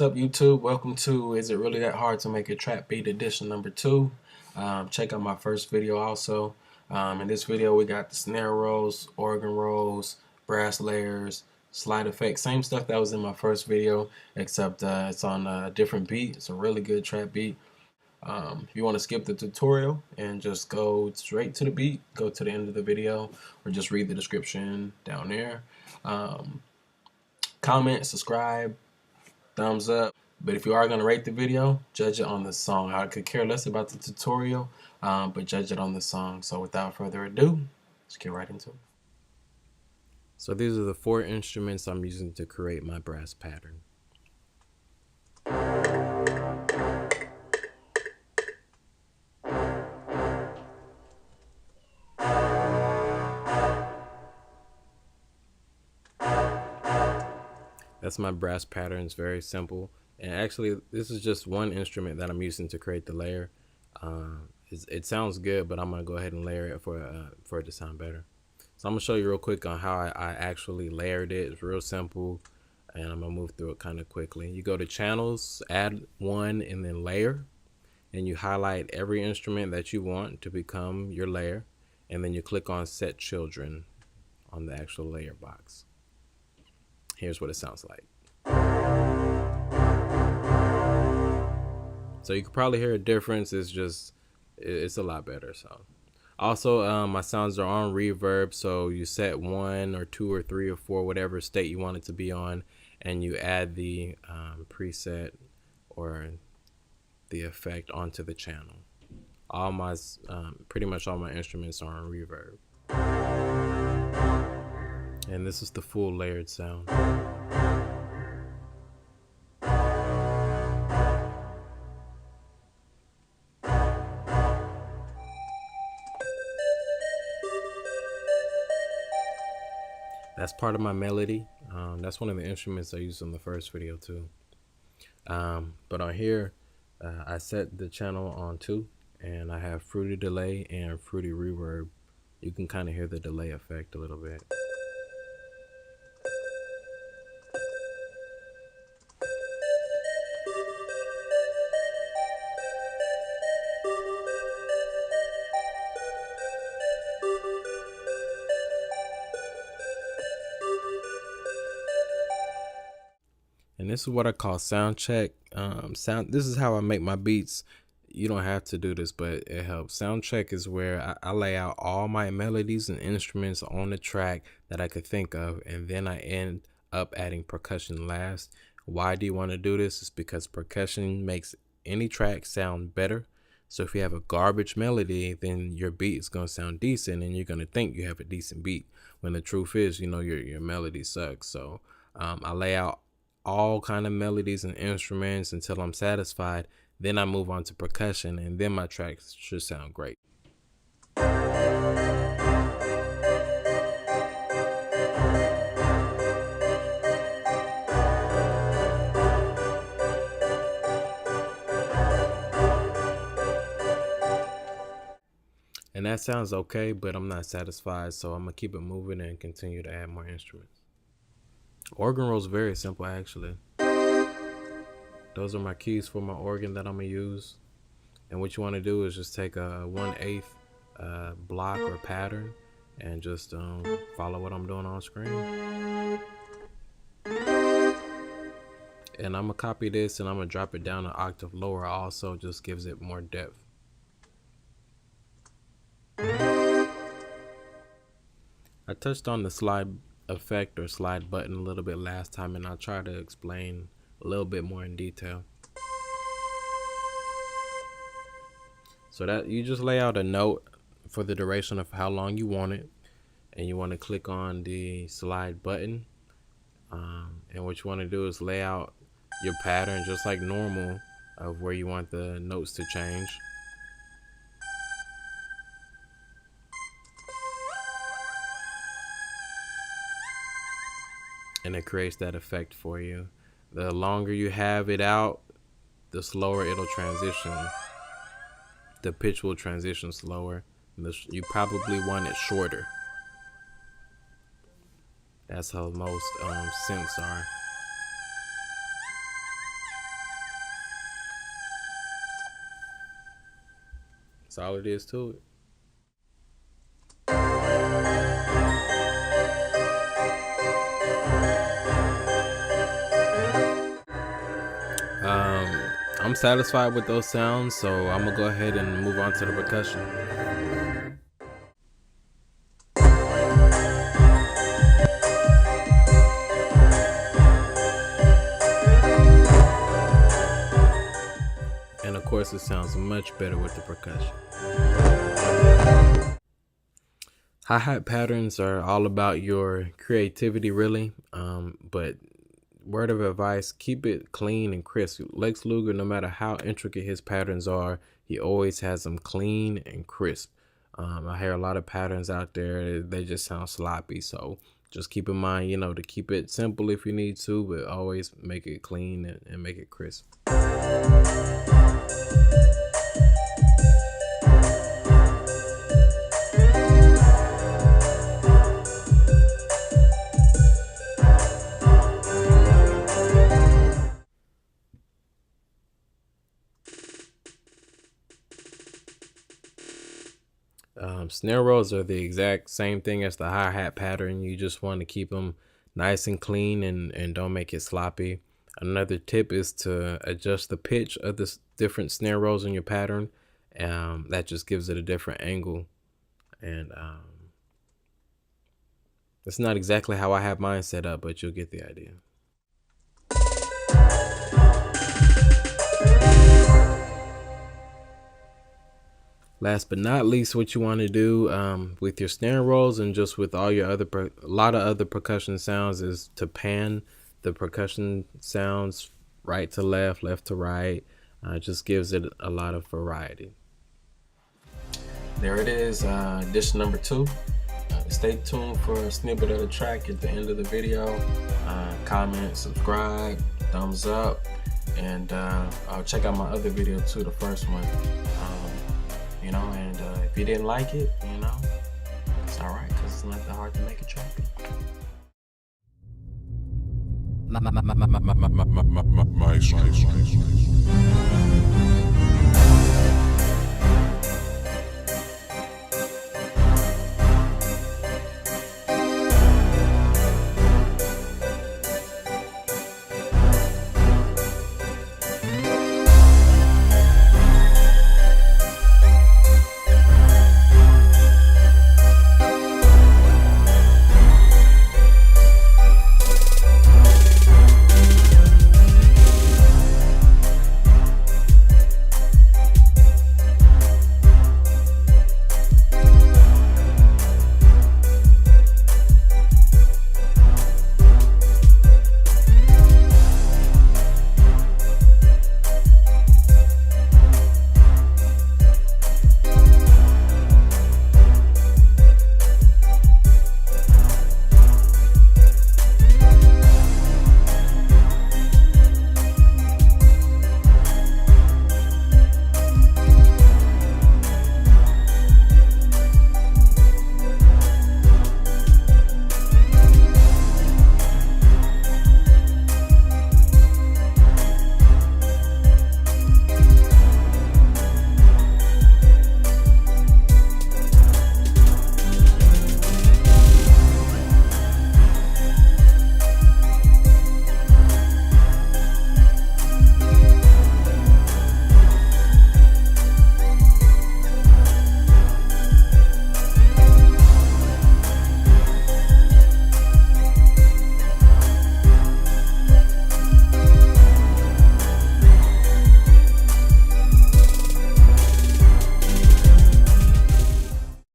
up, YouTube? Welcome to Is It Really That Hard to Make a Trap Beat edition number 2. Check out my first video also. In this video we got the snare rolls, organ rolls, brass layers, slide effects, same stuff that was in my first video, except it's on a different beat. It's a really good trap beat. If you want to skip the tutorial and just go straight to the beat, go to the end of the video, or just read the description down there. Comment, subscribe, thumbs up. But if you are going to rate the video, judge it on the song. I could care less about the tutorial, but judge it on the song. So without further ado, let's get right into it. So these are the 4 instruments I'm using to create my brass pattern. That's my brass pattern. It's very simple. And actually, this is just one instrument that I'm using to create the layer. It sounds good, but I'm going to go ahead and layer it for it to sound better. So I'm going to show you real quick on how I actually layered it. It's real simple, and I'm going to move through it kind of quickly. You go to Channels, Add One, and then Layer. And you highlight every instrument that you want to become your layer. And then you click on Set Children on the actual layer box. Here's what it sounds like. So you can probably hear a difference. It's a lot better. So also my sounds are on reverb, so you set 1 or 2 or 3 or 4, whatever state you want it to be on, and you add the preset or the effect onto the channel. All my pretty much all my instruments are on reverb. And this is the full layered sound. That's part of my melody. That's one of the instruments I used in the first video too. But on here, I set the channel on 2, and I have fruity delay and fruity reverb. You can kind of hear the delay effect a little bit. And this is what I call sound check. This is how I make my beats. You don't have to do this, but it helps. Sound check is where I lay out all my melodies and instruments on the track that I could think of, and then I end up adding percussion last. Why do you want to do this? It's because percussion makes any track sound better. So if you have a garbage melody, then your beat is going to sound decent, and you're going to think you have a decent beat, when the truth is, your melody sucks. So I lay out all kind of melodies and instruments until I'm satisfied. Then I move on to percussion, and then my tracks should sound great. And that sounds okay, but I'm not satisfied, so I'm gonna keep it moving and continue to add more instruments. Organ rolls very simple actually. Those are my keys for my organ that I'm gonna use. And what you want to do is just take a 1/8 block or pattern and just follow what I'm doing on screen. And I'm gonna copy this and I'm gonna drop it down an octave lower. Also, just gives it more depth. I touched on the slide effect or slide button a little bit last time, and I'll try to explain a little bit more in detail. So that you just lay out a note for the duration of how long you want it, and you want to click on the slide button, and what you want to do is lay out your pattern just like normal of where you want the notes to change. And it creates that effect for you. The longer you have it out, the slower it'll transition. The pitch will transition slower. You probably want it shorter. That's how most synths are. That's all it is to it. I'm satisfied with those sounds, so I'm gonna go ahead and move on to the percussion. And of course, it sounds much better with the percussion. Hi-hat patterns are all about your creativity, really. But word of advice, keep it clean and crisp. Lex Luger, no matter how intricate his patterns are, he always has them clean and crisp. I hear a lot of patterns out there, they just sound sloppy. So just keep in mind, to keep it simple if you need to, but always make it clean and make it crisp. Snare rolls are the exact same thing as the hi-hat pattern. You just want to keep them nice and clean and don't make it sloppy. Another tip is to adjust the pitch of the different snare rolls in your pattern. That just gives it a different angle. And it's not exactly how I have mine set up, but you'll get the idea. Last but not least, what you want to do with your snare rolls and just with all your a lot of other percussion sounds is to pan the percussion sounds right to left, left to right. Just gives it a lot of variety. There it is, edition number 2. Stay tuned for a snippet of the track at the end of the video. Comment, subscribe, thumbs up, and I'll check out my other video too, the first one. And if you didn't like it, it's all right, because it's not that hard to make a track.